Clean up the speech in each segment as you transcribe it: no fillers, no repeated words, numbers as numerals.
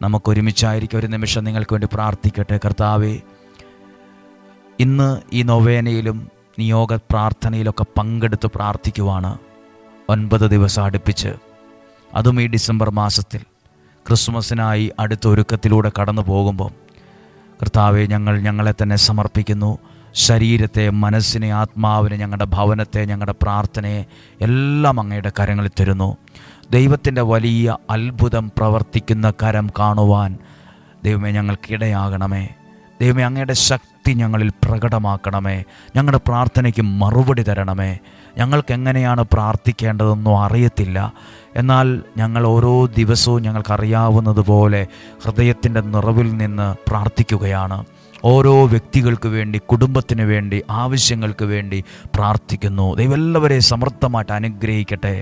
നമുക്കൊരുമിച്ചായിരിക്കും ഒരു നിമിഷം നിങ്ങൾക്ക് വേണ്ടി പ്രാർത്ഥിക്കട്ടെ. കർത്താവേ, ഇന്ന് ഈ നൊവേനയിലും നിയോഗ പ്രാർത്ഥനയിലൊക്കെ പങ്കെടുത്ത് പ്രാർത്ഥിക്കുവാണ്. 9 ദിവസം അടുപ്പിച്ച്, അതും ഈ ഡിസംബർ മാസത്തിൽ ക്രിസ്മസിനായി അടുത്ത ഒരുക്കത്തിലൂടെ കടന്നു പോകുമ്പോൾ കർത്താവെ, ഞങ്ങളെ തന്നെ സമർപ്പിക്കുന്നു. ശരീരത്തെ, മനസ്സിനെ, ആത്മാവിനെ, ഞങ്ങളുടെ ഭവനത്തെ, ഞങ്ങളുടെ പ്രാർത്ഥനയെ എല്ലാം അങ്ങയുടെ കരങ്ങളിൽ തരുന്നു. ദൈവത്തിൻ്റെ വലിയ അത്ഭുതം പ്രവർത്തിക്കുന്ന കരം കാണുവാൻ ദൈവമേ ഞങ്ങൾക്കിടയാകണമേ. ദൈവമേ, അങ്ങയുടെ ശക്തി ഞങ്ങളിൽ പ്രകടമാക്കണമേ. ഞങ്ങളുടെ പ്രാർത്ഥനയ്ക്ക് മറുപടി തരണമേ. ഞങ്ങൾക്ക് എങ്ങനെയാണ് പ്രാർത്ഥിക്കേണ്ടതെന്നോ അറിയത്തില്ല. എന്നാൽ ഞങ്ങൾ ഓരോ ദിവസവും ഞങ്ങൾക്കറിയാവുന്നതുപോലെ ഹൃദയത്തിൻ്റെ നിറവിൽ നിന്ന് പ്രാർത്ഥിക്കുകയാണ്. ഓരോ വ്യക്തികൾക്ക് വേണ്ടി, കുടുംബത്തിന് വേണ്ടി, ആവശ്യങ്ങൾക്ക് വേണ്ടി പ്രാർത്ഥിക്കുന്നു. ദൈവം എല്ലാവരെയും സമൃദ്ധമായിട്ട് അനുഗ്രഹിക്കട്ടെ.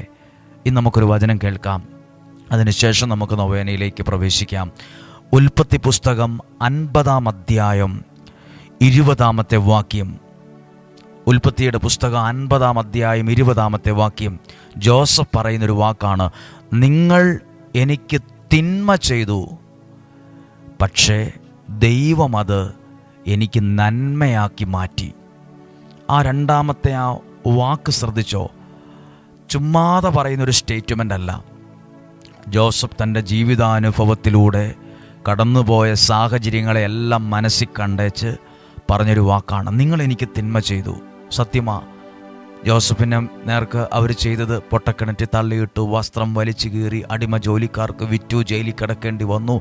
ഇന്ന് നമുക്കൊരു വചനം കേൾക്കാം. അതിനുശേഷം നമുക്ക് നൊവേനയിലേക്ക് പ്രവേശിക്കാം. ഉൽപ്പത്തി പുസ്തകം 50-ാം അധ്യായം 20-ാമത്തെ വാക്യം. ഉൽപ്പത്തിയുടെ പുസ്തകം 50-ാം അധ്യായം 20-ാമത്തെ വാക്യം. ജോസഫ് പറയുന്നൊരു വാക്കാണ്, നിങ്ങൾ എനിക്ക് തിന്മ ചെയ്തു, പക്ഷേ ദൈവം അത് എനിക്ക് നന്മയാക്കി മാറ്റി. ആ രണ്ടാമത്തെ ആ വാക്ക് ശ്രദ്ധിച്ചോ? ചുമ്മാതെ പറയുന്നൊരു സ്റ്റേറ്റ്മെൻ്റ് അല്ല. ജോസഫ് തൻ്റെ ജീവിതാനുഭവത്തിലൂടെ കടന്നുപോയ സാഹചര്യങ്ങളെയെല്ലാം മനസ്സിൽ കണ്ടേച്ച് പറഞ്ഞൊരു വാക്കാണ്, നിങ്ങൾ എനിക്ക് തിന്മ ചെയ്തു. സത്യമാ, ജോസഫിനെ നേർക്ക് അവർ ചെയ്തത് പൊട്ടക്കിണറ്റിൽ തള്ളിയിട്ടു, വസ്ത്രം വലിച്ചു കീറി, അടിമ ജോലിക്കാർക്ക് വിറ്റു, ജയിലിൽ കിടക്കേണ്ടി വന്നു.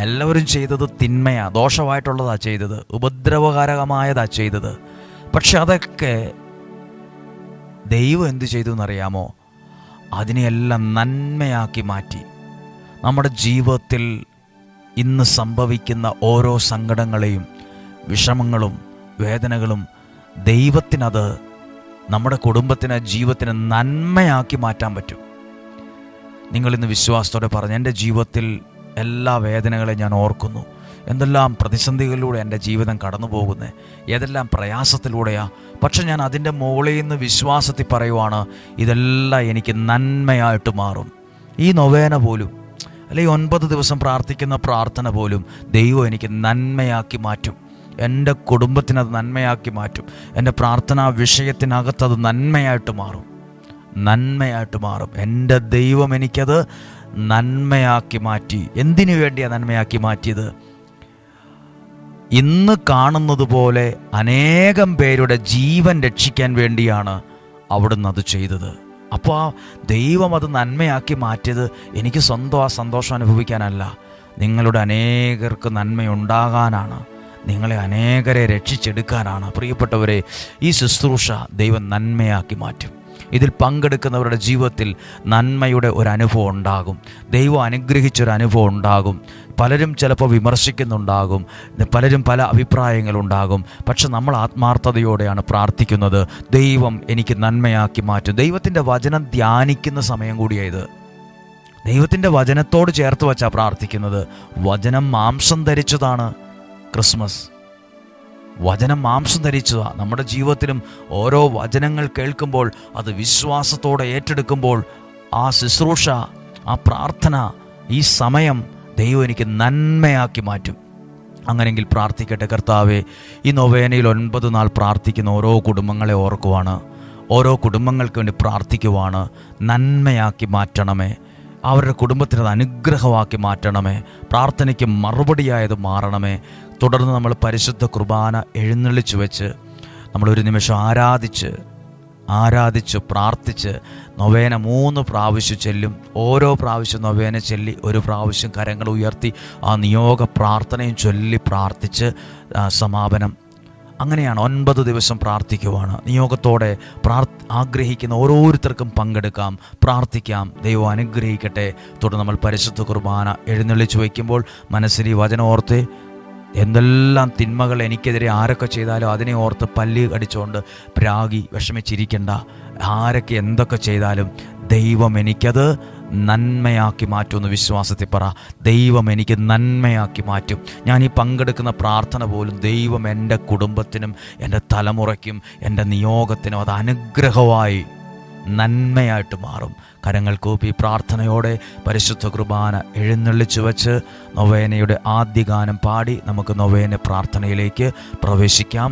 എല്ലാവരും ചെയ്തത് തിന്മയാ, ദോഷമായിട്ടുള്ളതാ ചെയ്തത്, ഉപദ്രവകരമായതാ ചെയ്തത്. പക്ഷെ അതൊക്കെ ദൈവം എന്തു ചെയ്തു എന്നറിയാമോ? അതിനെയെല്ലാം നന്മയാക്കി മാറ്റി. നമ്മുടെ ജീവിതത്തിൽ ഇന്ന് സംഭവിക്കുന്ന ഓരോ സങ്കടങ്ങളെയും, വിഷമങ്ങളും വേദനകളും ദൈവത്തിനത് നമ്മുടെ കുടുംബത്തിന്, ജീവിതത്തിന് നന്മയാക്കി മാറ്റാൻ പറ്റും. നിങ്ങളിന്ന് വിശ്വാസത്തോടെ പറഞ്ഞ്, എൻ്റെ ജീവിതത്തിൽ എല്ലാ വേദനകളെയും ഞാൻ ഓർക്കുന്നു, എന്തെല്ലാം പ്രതിസന്ധികളിലൂടെ എൻ്റെ ജീവിതം കടന്നു പോകുന്നത്, ഏതെല്ലാം പ്രയാസത്തിലൂടെയാ. പക്ഷെ ഞാൻ അതിൻ്റെ മുകളിൽ നിന്ന് വിശ്വാസത്തിൽ പറയുവാണ്, ഇതെല്ലാം എനിക്ക് നന്മയായിട്ട് മാറും. ഈ നൊവേന പോലും, അല്ലെങ്കിൽ 9 ദിവസം പ്രാർത്ഥിക്കുന്ന പ്രാർത്ഥന പോലും ദൈവം എനിക്ക് നന്മയാക്കി മാറ്റും. എൻ്റെ കുടുംബത്തിനത് നന്മയാക്കി മാറ്റും. എൻ്റെ പ്രാർത്ഥനാ വിഷയത്തിനകത്തത് നന്മയായിട്ട് മാറും, നന്മയായിട്ട് മാറും. എൻ്റെ ദൈവം എനിക്കത് നന്മയാക്കി മാറ്റി. എന്തിനു വേണ്ടിയാണ് നന്മയാക്കി മാറ്റിയത്? ഇന്ന് കാണുന്നത് പോലെ അനേകം പേരുടെ ജീവൻ രക്ഷിക്കാൻ വേണ്ടിയാണ് അവിടുന്ന് അത് ചെയ്തത്. അപ്പോൾ ആ ദൈവം അത് നന്മയാക്കി മാറ്റിയത് എനിക്ക് സ്വന്തം ആ സന്തോഷം അനുഭവിക്കാനല്ല, നിങ്ങളുടെ അനേകർക്ക് നന്മയുണ്ടാകാനാണ്, നിങ്ങളെ അനേകരെ രക്ഷിച്ചെടുക്കാനാണ്. പ്രിയപ്പെട്ടവരെ, ഈ ശുശ്രൂഷ ദൈവം നന്മയാക്കി മാറ്റും. ഇതിൽ പങ്കെടുക്കുന്നവരുടെ ജീവിതത്തിൽ നന്മയുടെ ഒരു അനുഭവം ഉണ്ടാകും. ദൈവം അനുഗ്രഹിച്ചൊരു അനുഭവം ഉണ്ടാകും. പലരും ചിലപ്പോൾ വിമർശിക്കുന്നുണ്ടാകും, പലരും പല അഭിപ്രായങ്ങളുണ്ടാകും. പക്ഷെ നമ്മൾ ആത്മാർത്ഥതയോടെയാണ് പ്രാർത്ഥിക്കുന്നത്, ദൈവം എനിക്ക് നന്മയാക്കി മാറ്റും. ദൈവത്തിൻ്റെ വചനം ധ്യാനിക്കുന്ന സമയം കൂടിയായത്. ദൈവത്തിൻ്റെ വചനത്തോട് ചേർത്ത് വച്ചാണ് പ്രാർത്ഥിക്കുന്നത്. വചനം മാംസം ധരിച്ചതാണ് ക്രിസ്മസ്. വചനം മാംസം ധരിച്ചതാണ്. നമ്മുടെ ജീവിതത്തിലും ഓരോ വചനങ്ങൾ കേൾക്കുമ്പോൾ അത് വിശ്വാസത്തോടെ ഏറ്റെടുക്കുമ്പോൾ ആ ശുശ്രൂഷ, ആ പ്രാർത്ഥന, ഈ സമയം ദൈവം എനിക്ക് നന്മയാക്കി മാറ്റും. അങ്ങനെയെങ്കിൽ പ്രാർത്ഥിക്കട്ടെ. കർത്താവേ, ഈ നൊവേനയിൽ 9 നാൾ പ്രാർത്ഥിക്കുന്ന ഓരോ കുടുംബങ്ങളെ ഓർക്കുവാണ്, ഓരോ കുടുംബങ്ങൾക്ക് വേണ്ടി പ്രാർത്ഥിക്കുവാണ്. നന്മയാക്കി മാറ്റണമേ, അവരുടെ കുടുംബത്തിനത് അനുഗ്രഹമാക്കി മാറ്റണമേ, പ്രാർത്ഥനയ്ക്ക് മറുപടിയായത് മാറണമേ. തുടർന്ന് നമ്മൾ പരിശുദ്ധ കുർബാന എഴുന്നള്ളിച്ചു വെച്ച് നമ്മളൊരു നിമിഷം ആരാധിച്ച് പ്രാർത്ഥിച്ച് നൊവേന 3 പ്രാവശ്യം ചെല്ലും. ഓരോ പ്രാവശ്യം നൊവേന ചൊല്ലി 1 പ്രാവശ്യം കരങ്ങൾ ഉയർത്തി ആ നിയോഗ പ്രാർത്ഥനയും ചൊല്ലി പ്രാർത്ഥിച്ച് സമാപനം. അങ്ങനെയാണ് 9 ദിവസം പ്രാർത്ഥിക്കുവാണ്. നിയോഗത്തോടെ ആഗ്രഹിക്കുന്ന ഓരോരുത്തർക്കും പങ്കെടുക്കാം, പ്രാർത്ഥിക്കാം. ദൈവം അനുഗ്രഹിക്കട്ടെ. തുടർന്ന് നമ്മൾ പരിശുദ്ധ കുർബാന എഴുന്നള്ളിച്ചു വയ്ക്കുമ്പോൾ മനസ്സിൽ ഈ വചനം ഓർത്ത്, എന്തെല്ലാം തിന്മകൾ എനിക്കെതിരെ ആരൊക്കെ ചെയ്താലും അതിനെ ഓർത്ത് പല്ല് അടിച്ചുകൊണ്ട് പ്രാഗി വിഷമിച്ചിരിക്കേണ്ട. ആരൊക്കെ എന്തൊക്കെ ചെയ്താലും ദൈവം എനിക്കത് നന്മയാക്കി മാറ്റുമെന്ന് വിശ്വാസത്തിൽ പറ. ദൈവം എനിക്ക് നന്മയാക്കി മാറ്റും. ഞാൻ ഈ പങ്കെടുക്കുന്ന പ്രാർത്ഥന പോലും ദൈവം എൻ്റെ കുടുംബത്തിനും എൻ്റെ തലമുറയ്ക്കും എൻ്റെ നിയോഗത്തിനും അത് അനുഗ്രഹമായി നന്മയായിട്ട് മാറും. കരങ്ങൾ കൂപ്പി പ്രാർത്ഥനയോടെ പരിശുദ്ധ കുർബാന എഴുന്നള്ളിച്ചു വച്ച് നൊവേനയുടെ ആദ്യ ഗാനം പാടി നമുക്ക് നൊവേന പ്രാർത്ഥനയിലേക്ക് പ്രവേശിക്കാം.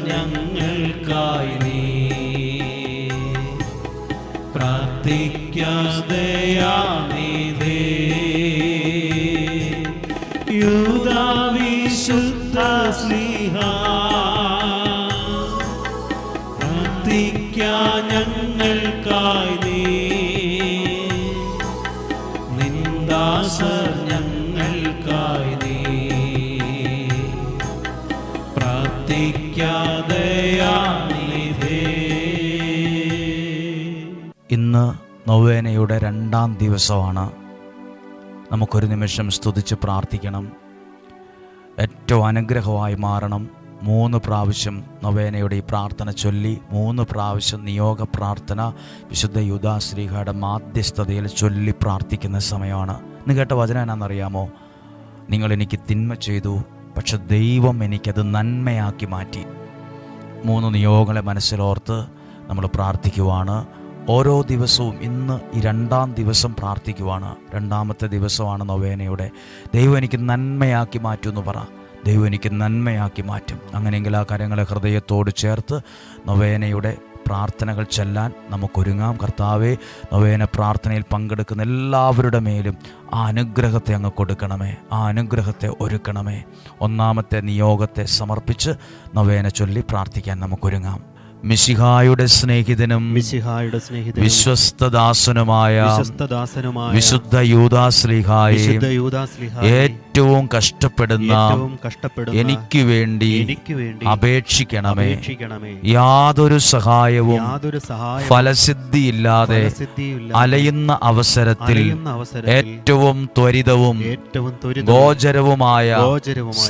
ഞങ്ങൾക്കായി നീ പ്രാർത്ഥിക്കാതെയാനിധേ യൂദാവിശുദ്ധ സ്ലീഹാ പ്രാർത്ഥിക്കാ ഞങ്ങൾക്കായി നീ നിന്ദാസർ ഞങ്ങൾക്കായി നീ പ്രാർത്ഥിക്കാതെയാനിധേ. ഇന്ന് നൊവേനയുടെ 2-ാം ദിവസമാണ്. നമുക്കൊരു നിമിഷം സ്തുതിച്ച് പ്രാർത്ഥിക്കണം. ഏറ്റവും അനുഗ്രഹമായി മാറണം. 3 പ്രാവശ്യം നൊവേനയുടെ ഈ പ്രാർത്ഥന ചൊല്ലി 3 പ്രാവശ്യം നിയോഗ പ്രാർത്ഥന വിശുദ്ധ യൂദാശ്ലീഹയുടെ മാധ്യസ്ഥതയിൽ ചൊല്ലി പ്രാർത്ഥിക്കുന്ന സമയമാണ്. ഇന്ന് കേട്ട വചനം എന്നാണെന്നറിയാമോ? നിങ്ങൾ എനിക്ക് തിന്മ ചെയ്തു, പക്ഷെ ദൈവം എനിക്കത് നന്മയാക്കി മാറ്റി. 3 നിയോഗങ്ങളെ മനസ്സിലോർത്ത് നമ്മൾ പ്രാർത്ഥിക്കുവാണ്. ഓരോ ദിവസവും ഇന്ന് ഈ 2-ാം ദിവസം പ്രാർത്ഥിക്കുവാണ്. 2-ാമത്തെ ദിവസമാണ് നൊവേനയുടെ. ദൈവം എനിക്ക് നന്മയാക്കി മാറ്റുമെന്ന് പറ. ദൈവം എനിക്ക് നന്മയാക്കി മാറ്റും. അങ്ങനെയെങ്കിൽ ആ കരങ്ങളെ ഹൃദയത്തോട് ചേർത്ത് നൊവേനയുടെ പ്രാർത്ഥനകൾ ചെല്ലാൻ നമുക്കൊരുങ്ങാം. കർത്താവേ, നൊവേന പ്രാർത്ഥനയിൽ പങ്കെടുക്കുന്ന എല്ലാവരുടെ മേലും ആ അനുഗ്രഹത്തെ അങ്ങ് കൊടുക്കണമേ, ആ അനുഗ്രഹത്തെ ഒരുക്കണമേ. 1-ാമത്തെ നിയോഗത്തെ സമർപ്പിച്ച് നൊവേന ചൊല്ലി പ്രാർത്ഥിക്കാൻ നമുക്കൊരുങ്ങാം. മിശിഹായുടെ സ്നേഹിതനും വിശ്വസ്തദാസനുമായ വിശുദ്ധ യൂദാശ്ലീഹായെ ഏറ്റവും കഷ്ടപ്പെടുന്ന എനിക്ക് വേണ്ടി അപേക്ഷിക്കണമേ. യാതൊരു സഹായവും ഫലസിദ്ധിയില്ലാതെ അലയുന്ന അവസരത്തിൽ ഏറ്റവും ത്വരിതവും ഗോചരവുമായ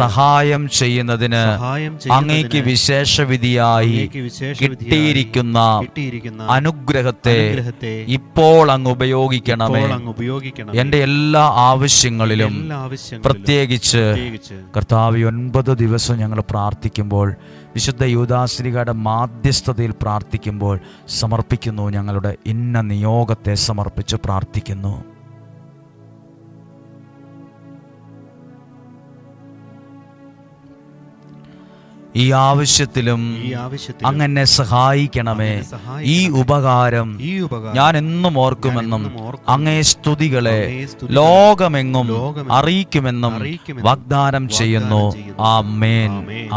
സഹായം ചെയ്യുന്നതിന് അങ്ങേക്ക് വിശേഷവിധിയായി കിട്ടിയിരിക്കുന്ന അനുഗ്രഹത്തെ ഇപ്പോൾ അങ്ങ് ഉപയോഗിക്കണമേ. എന്റെ എല്ലാ ആവശ്യങ്ങളിലും പ്രത്യേകിച്ച് കർത്താവ് 9 ദിവസം ഞങ്ങൾ പ്രാർത്ഥിക്കുമ്പോൾ, വിശുദ്ധ യൂദാശ്ലീഹയുടെ മാധ്യസ്ഥതയിൽ പ്രാർത്ഥിക്കുമ്പോൾ സമർപ്പിക്കുന്നു. ഞങ്ങളുടെ ഇന്ന നിയോഗത്തെ സമർപ്പിച്ച് പ്രാർത്ഥിക്കുന്നു. ഈ ആവശ്യത്തിലും അങ്ങനെ സഹായിക്കണമേ. ഈ ഉപകാരം ഞാൻ എന്നും ഓർക്കുമെന്നും അങ്ങേ സ്തുതികളെ ലോകമെങ്ങും അറിയിക്കുമെന്നും വാഗ്ദാനം ചെയ്യുന്നു. ആമേൻ,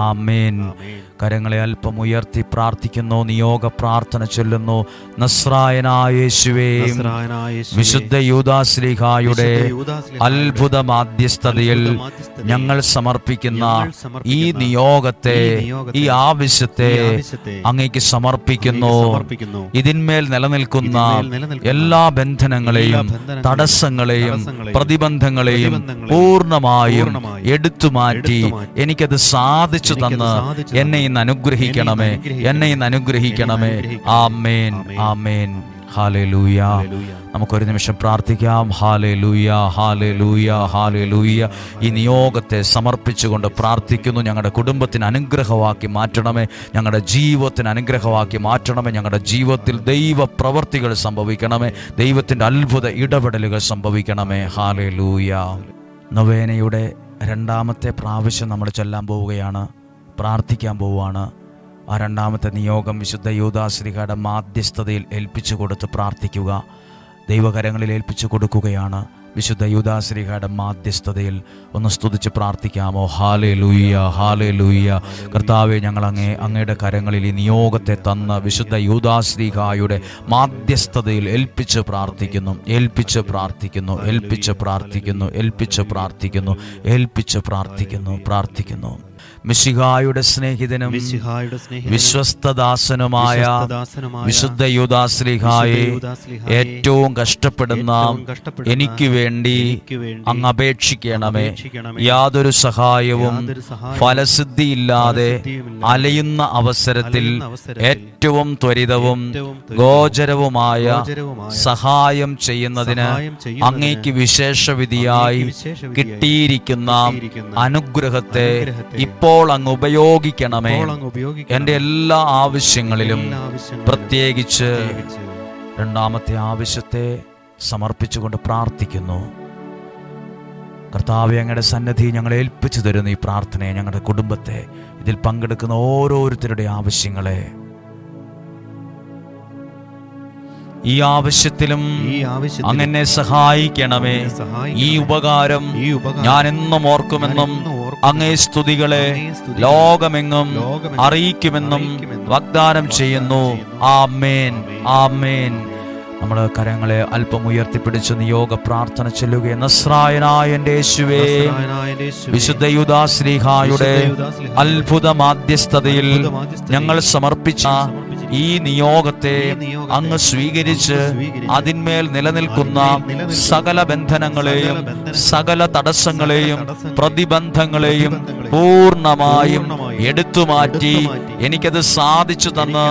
ആമേൻ. കരങ്ങളെ അല്പം ഉയർത്തി പ്രാർത്ഥിക്കുന്നു. നിയോഗ പ്രാർത്ഥന ചൊല്ലുന്നു. നസ്രായനായ യേശുവേ, വിശുദ്ധ യൂദാശ്ലീഹായുടെ അത്ഭുത മാധ്യസ്ഥതയിൽ ഞങ്ങൾ സമർപ്പിക്കുന്ന ഈ നിയോഗത്തെ, ഈ ആവശ്യത്തെ അങ്ങേക്ക് സമർപ്പിക്കുന്നു. ഇതിന്മേൽ നിലനിൽക്കുന്ന എല്ലാ ബന്ധനങ്ങളെയും തടസ്സങ്ങളെയും പ്രതിബന്ധങ്ങളെയും പൂർണ്ണമായും എടുത്തുമാറ്റി എനിക്കത് സാധിച്ചു തന്ന് എന്നെ ഇന്ന് അനുഗ്രഹിക്കണമേ, എന്നെ ഇന്ന് അനുഗ്രഹിക്കണമേ. ആമേൻ, ആമേൻ. ഹല്ലേലൂയ. നമുക്കൊരു നിമിഷം പ്രാർത്ഥിക്കാം. ഹല്ലേലൂയ, ഹല്ലേലൂയ, ഹല്ലേലൂയ. ഈ നിയോഗത്തെ സമർപ്പിച്ചുകൊണ്ട് പ്രാർത്ഥിക്കുന്നു. ഞങ്ങളുടെ കുടുംബത്തിന് അനുഗ്രഹമാക്കി മാറ്റണമേ, ഞങ്ങളുടെ ജീവിതത്തിന് അനുഗ്രഹമാക്കി മാറ്റണമേ. ഞങ്ങളുടെ ജീവിതത്തിൽ ദൈവ പ്രവർത്തികൾ സംഭവിക്കണമേ, ദൈവത്തിൻ്റെ അത്ഭുത ഇടപെടലുകൾ സംഭവിക്കണമേ. ഹല്ലേലൂയ. നൊവേനയുടെ 2-ാമത്തെ പ്രാവശ്യം നമ്മൾ ചൊല്ലാൻ പോവുകയാണ്, പ്രാർത്ഥിക്കാൻ പോവുകയാണ്. ആ 2-ാമത്തെ നിയോഗം വിശുദ്ധ യൂദാശ്ലീഹയുടെ മാധ്യസ്ഥതയിൽ ഏൽപ്പിച്ചു കൊടുത്ത് പ്രാർത്ഥിക്കുക. ദൈവകരങ്ങളിൽ ഏൽപ്പിച്ചു കൊടുക്കുകയാണ്. വിശുദ്ധ യൂദാശ്ലീഹയുടെ മാധ്യസ്ഥതയിൽ ഒന്ന് സ്തുതിച്ച് പ്രാർത്ഥിക്കാമോ? Hallelujah, hallelujah. കർത്താവേ, ഞങ്ങൾ അങ്ങയുടെ കരങ്ങളിൽ ഈ നിയോഗത്തെ തന്ന് വിശുദ്ധ യൂദാശ്ലീഹായുടെ മാധ്യസ്ഥതയിൽ ഏൽപ്പിച്ച് പ്രാർത്ഥിക്കുന്നു, ഏൽപ്പിച്ച് പ്രാർത്ഥിക്കുന്നു, ഏൽപ്പിച്ച് പ്രാർത്ഥിക്കുന്നു, ഏൽപ്പിച്ച് പ്രാർത്ഥിക്കുന്നു, ഏൽപ്പിച്ച് പ്രാർത്ഥിക്കുന്നു, പ്രാർത്ഥിക്കുന്നു. മിശിഹായുടെ സ്നേഹിതനും വിശ്വസ്തദാസനുമായ വിശുദ്ധ യൂദാശ്ലീഹായെ ഏറ്റവും കഷ്ടപ്പെടുന്ന എനിക്ക് വേണ്ടി അങ്ങ് അപേക്ഷിക്കണമേ. യാതൊരു സഹായവും ഫലസിദ്ധിയില്ലാതെ അലയുന്ന അവസരത്തിൽ ഏറ്റവും ത്വരിതവും ഗോചരവുമായ സഹായം ചെയ്യുന്നതിന് അങ്ങേക്ക് വിശേഷവിധിയായി കിട്ടിയിരിക്കുന്ന അനുഗ്രഹത്തെ ഇപ്പോൾ അങ്ങ് ഉപയോഗിക്കണമേ. എൻ്റെ എല്ലാ ആവശ്യങ്ങളിലും പ്രത്യേകിച്ച് രണ്ടാമത്തെ ആവശ്യത്തെ സമർപ്പിച്ചുകൊണ്ട് പ്രാർത്ഥിക്കുന്നു. കർത്താവേ, അങ്ങയുടെ സന്നിധി ഞങ്ങളെ ഏൽപ്പിച്ചു തരുന്ന ഈ പ്രാർത്ഥനയെ, ഞങ്ങളുടെ കുടുംബത്തെ, ഇതിൽ പങ്കെടുക്കുന്ന ഓരോരുത്തരുടെ ആവശ്യങ്ങളെ, ഈ ആവശ്യത്തിലും അങ്ങനെ സഹായിക്കണമേ. ഈ ഉപകാരം ഞാൻ എന്നും ഓർക്കുമെന്നും അങ്ങേ സ്തുതികളെ ലോകമെങ്ങും അറിയിക്കുമെന്നും വാഗ്ദാനം ചെയ്യുന്നു. ആമേൻ, ആമേൻ. നമ്മൾ കരങ്ങളെ അല്പം ഉയർത്തിപ്പിടിച്ച് നിയോഗ പ്രാർത്ഥന ചൊല്ലുകയും നസ്രായനായ എൻ്റെ യേശുവേ, വിശുദ്ധ യൂദാശ്ലീഹായുടെ അത്ഭുത മാധ്യസ്ഥതയിൽ ഞങ്ങൾ സമർപ്പിച്ച ഈ നിയോഗത്തെ അങ്ങ് സ്വീകരിച്ച് അതിന്മേൽ നിലനിൽക്കുന്ന സകല ബന്ധനങ്ങളെയും സകല തടസ്സങ്ങളെയും പ്രതിബന്ധങ്ങളെയും പൂർണ്ണമായും എടുത്തുമാറ്റി എനിക്കത് സാധിച്ചു തന്ന്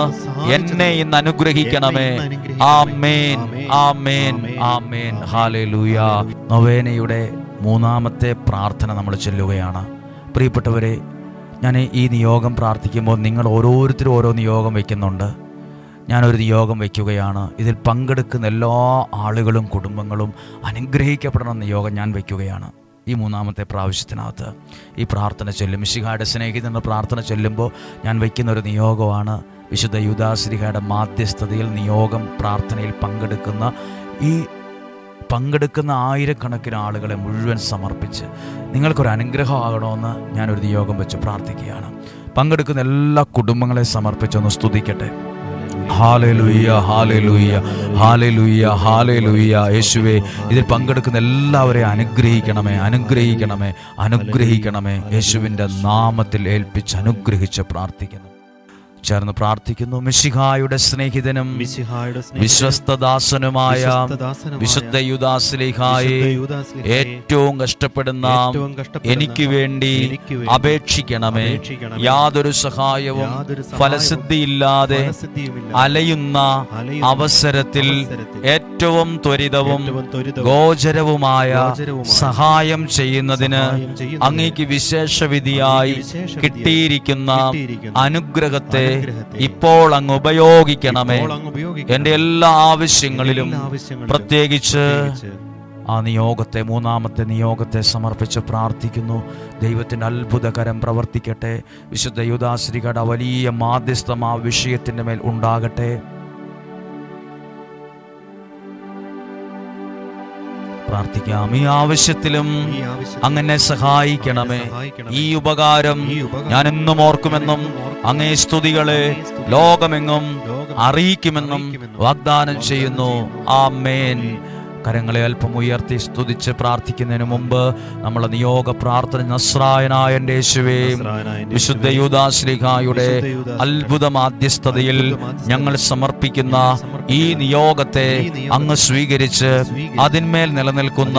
എന്നെ ഇന്ന് അനുഗ്രഹിക്കണമേ. ആമേൻ, ആമേൻ, ആമേൻ. ഹല്ലേലൂയ. നൊവേനയുടെ മൂന്നാമത്തെ പ്രാർത്ഥന നമ്മൾ ചൊല്ലുകയാണ്. പ്രിയപ്പെട്ടവരെ, ഞാൻ ഈ നിയോഗം പ്രാർത്ഥിക്കുമ്പോൾ നിങ്ങൾ ഓരോരുത്തരും ഓരോ നിയോഗം വയ്ക്കുന്നുണ്ട്. ഞാനൊരു നിയോഗം വയ്ക്കുകയാണ്. ഇതിൽ പങ്കെടുക്കുന്ന എല്ലാ ആളുകളും കുടുംബങ്ങളും അനുഗ്രഹിക്കപ്പെടണം നിയോഗം ഞാൻ വയ്ക്കുകയാണ്. ഈ മൂന്നാമത്തെ പ്രാവശ്യത്തിനകത്ത് ഈ പ്രാർത്ഥന ചൊല്ലും. മിശിഹായുടെ സ്നേഹിതൻ്റെ പ്രാർത്ഥന ചൊല്ലുമ്പോൾ ഞാൻ വയ്ക്കുന്നൊരു നിയോഗമാണ്. വിശുദ്ധ യൂദാശ്ലീഹായുടെ മാധ്യസ്ഥതയിൽ നിയോഗം പ്രാർത്ഥനയിൽ പങ്കെടുക്കുന്ന ആയിരക്കണക്കിന് ആളുകളെ മുഴുവൻ സമർപ്പിച്ച് നിങ്ങൾക്കൊരു അനുഗ്രഹമാകണമെന്ന് ഞാനൊരു നിയോഗം വെച്ച് പ്രാർത്ഥിക്കുകയാണ്. പങ്കെടുക്കുന്ന എല്ലാ കുടുംബങ്ങളെ സമർപ്പിച്ചൊന്ന് സ്തുതിക്കട്ടെ. ഹല്ലേലൂയ, ഹല്ലേലൂയ, ഹല്ലേലൂയ, ഹല്ലേലൂയ. യേശുവേ, ഇതിൽ പങ്കെടുക്കുന്ന എല്ലാവരെയും അനുഗ്രഹിക്കണമേ, അനുഗ്രഹിക്കണമേ, അനുഗ്രഹിക്കണമേ. യേശുവിൻ്റെ നാമത്തിൽ ഏൽപ്പിച്ച് അനുഗ്രഹിച്ച് പ്രാർത്ഥിക്കുന്നു. ചേർന്ന് പ്രാർത്ഥിക്കുന്നു. മിശിഹായുടെ സ്നേഹിതനും വിശ്വസ്തദാസനുമായ വിശുദ്ധ യൂദാശ്ലീഹായെ ഏറ്റവും കഷ്ടപ്പെടുന്ന എനിക്ക് വേണ്ടി അപേക്ഷിക്കണമേ. യാതൊരു സഹായവും ഫലസിദ്ധിയില്ലാതെ അലയുന്ന അവസരത്തിൽ ഏറ്റവും ത്വരിതവും ഗോചരവുമായ സഹായം ചെയ്യുന്നതിന് അങ്ങേക്ക് വിശേഷവിധിയായി കിട്ടിയിരിക്കുന്ന അനുഗ്രഹത്തെ ഇപ്പോൾ അങ്ങ് ഉപയോഗിക്കണമേ. എൻ്റെ എല്ലാ ആവശ്യങ്ങളിലും പ്രത്യേകിച്ച് ആ നിയോഗത്തെ, മൂന്നാമത്തെ നിയോഗത്തെ സമർപ്പിച്ച് പ്രാർത്ഥിക്കുന്നു. ദൈവത്തിൻ്റെ അത്ഭുതകരം പ്രവർത്തിക്കട്ടെ. വിശുദ്ധ യൂദാശ്ലീഹായുടെ വലിയ മാധ്യസ്ഥം ആ വിഷയത്തിൻ്റെ മേൽ ഉണ്ടാകട്ടെ. പ്രാർത്ഥിക്കാം. ഈ ആവശ്യത്തിലും അങ്ങനെ സഹായിക്കണമേ. ഈ ഉപകാരം ഞാൻ എന്നും ഓർക്കുമെന്നും അങ്ങേ സ്തുതികളെ ലോകമെങ്ങും അറിയിക്കുമെന്നും വാഗ്ദാനം ചെയ്യുന്നു. ആമേൻ. കരങ്ങളെ അല്പം ഉയർത്തി സ്തുതിച്ച് പ്രാർത്ഥിക്കുന്നതിന് മുമ്പ് നമ്മൾ നിയോഗ പ്രാർത്ഥന നസ്രായനായ എൻ്റെ യേശുവേ, വിശുദ്ധ യൂദാശ്ലീഹായുടെ അത്ഭുത മാധ്യസ്ഥതയിൽ ഞങ്ങൾ സമർപ്പിക്കുന്ന ഈ നിയോഗത്തെ അങ്ങ് സ്വീകരിച്ച് അതിന്മേൽ നിലനിൽക്കുന്ന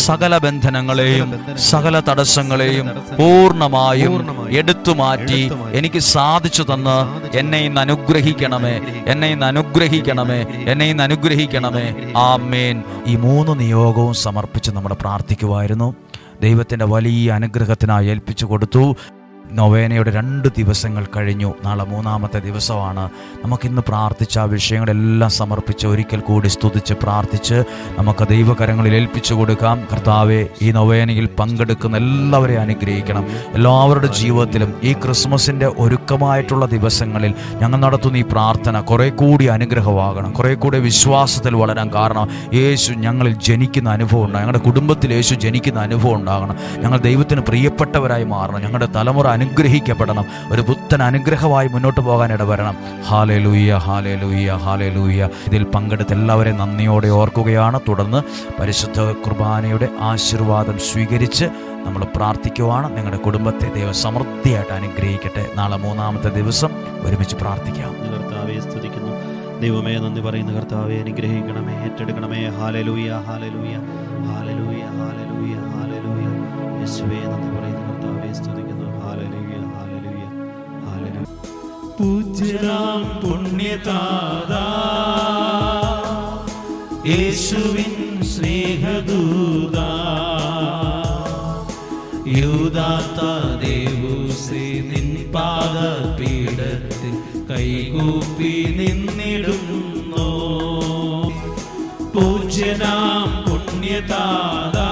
സകല ബന്ധനങ്ങളെയും സകല തടസ്സങ്ങളെയും പൂർണ്ണമായും എടുത്തുമാറ്റി എനിക്ക് സാധിച്ചു തന്ന് എന്നെ ഇന്ന് അനുഗ്രഹിക്കണമേ, എന്നെ ഇന്ന് അനുഗ്രഹിക്കണമേ, എന്നെ ഇന്ന് അനുഗ്രഹിക്കണമേ. ആമേൻ. ഈ മൂന്ന് നിയോഗവും സമർപ്പിച്ച് നമ്മൾ പ്രാർത്ഥിക്കുമായിരുന്നു. ദൈവത്തിൻ്റെ വലിയ അനുഗ്രഹത്തിനായി ഏൽപ്പിച്ചു കൊടുത്തു. നൊവേനയുടെ 2 ദിവസങ്ങൾ കഴിഞ്ഞു. നാളെ 3-ാമത്തെ ദിവസമാണ്. നമുക്കിന്ന് പ്രാർത്ഥിച്ച ആ വിഷയങ്ങളെല്ലാം സമർപ്പിച്ച് ഒരിക്കൽ കൂടി സ്തുതിച്ച് പ്രാർത്ഥിച്ച് നമുക്ക് ദൈവകരങ്ങളിൽ ഏൽപ്പിച്ചു കൊടുക്കാം. കർത്താവെ, ഈ നൊവേനയിൽ പങ്കെടുക്കുന്ന എല്ലാവരെയും അനുഗ്രഹിക്കണം. എല്ലാവരുടെ ജീവിതത്തിലും ഈ ക്രിസ്മസിൻ്റെ ഒരുക്കമായിട്ടുള്ള ദിവസങ്ങളിൽ ഞങ്ങൾ നടത്തുന്ന ഈ പ്രാർത്ഥന കുറെ കൂടി അനുഗ്രഹമാകണം, കുറെ കൂടി വിശ്വാസത്തിൽ വളരാൻ. കാരണം യേശു ഞങ്ങളിൽ ജനിക്കുന്ന അനുഭവം ഉണ്ടാകണം, ഞങ്ങളുടെ കുടുംബത്തിൽ യേശു ജനിക്കുന്ന അനുഭവം ഉണ്ടാകണം. ഞങ്ങൾ ദൈവത്തിന് പ്രിയപ്പെട്ടവരായി മാറണം, ഞങ്ങളുടെ തലമുറ അനുഗ്രഹിക്കപ്പെടണം, ഒരു പുത്തൻ അനുഗ്രഹമായി മുന്നോട്ട് പോകാൻ ഇടവരണം. ഹല്ലേലൂയ, ഹല്ലേലൂയ, ഹല്ലേലൂയ. ഇതിൽ പങ്കെടുത്ത എല്ലാവരെയും നന്ദിയോടെ ഓർക്കുകയാണ്. തുടർന്ന് പരിശുദ്ധ കുർബാനയുടെ ആശീർവാദം സ്വീകരിച്ച് നമ്മൾ പ്രാർത്ഥിക്കുവാണ്. നിങ്ങളുടെ കുടുംബത്തെ ദൈവം സമൃദ്ധിയായിട്ട് അനുഗ്രഹിക്കട്ടെ. നാളെ 3-ാമത്തെ ദിവസം ഒരുമിച്ച് പ്രാർത്ഥിക്കാം. കർത്താവെ സ്തുതിക്കുന്നു. ദൈവമേ നന്ദി പറയുന്ന കർത്താവെ അനുഗ്രഹിക്കണമേ, ഏറ്റെടുക്കണമേ. ഹല്ലേലൂയ, ഹല്ലേലൂയ, ഹല്ലേലൂയ, ഹല്ലേലൂയ, ഹല്ലേലൂയ. യേശുവേ നന്ദി പറയുന്ന കർത്താവെ സ്തുതിക്കുന്നു. ഹല്ലേലൂയ, ഹല്ലേലൂയ, ഹല്ലേലൂയ. പൂജ്യനാം പുണ്യതാതാ യേശുവിൻ സ്നേഹദൂതാ യൂദാത്താദേവൂസേ നിൻ പാദപീഠത്തിൽ കൈകൂപ്പി നിന്നിടുന്നു. പൂജ്യനാം പുണ്യതാതാ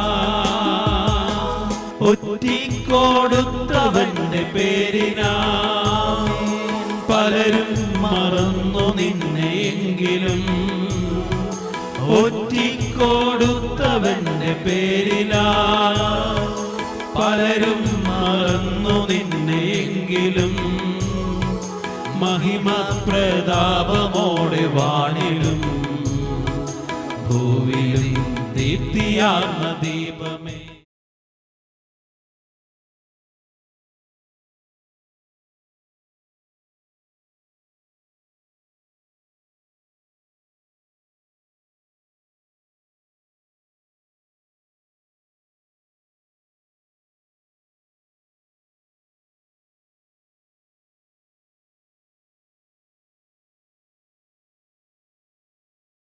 ഒറ്റിക്കൊടുത്തവന്റെ പേരിനാ പലരും മറന്നു നിന്നെയെങ്കിലും ഒറ്റിക്കൊടുത്തവന്റെ പേരിലാ പലരും മറന്നു നിന്നെയെങ്കിലും മഹിമ പ്രതാപമോടെ വാണിലും ഭൂവിലും ദീപ്തിയാർന്ന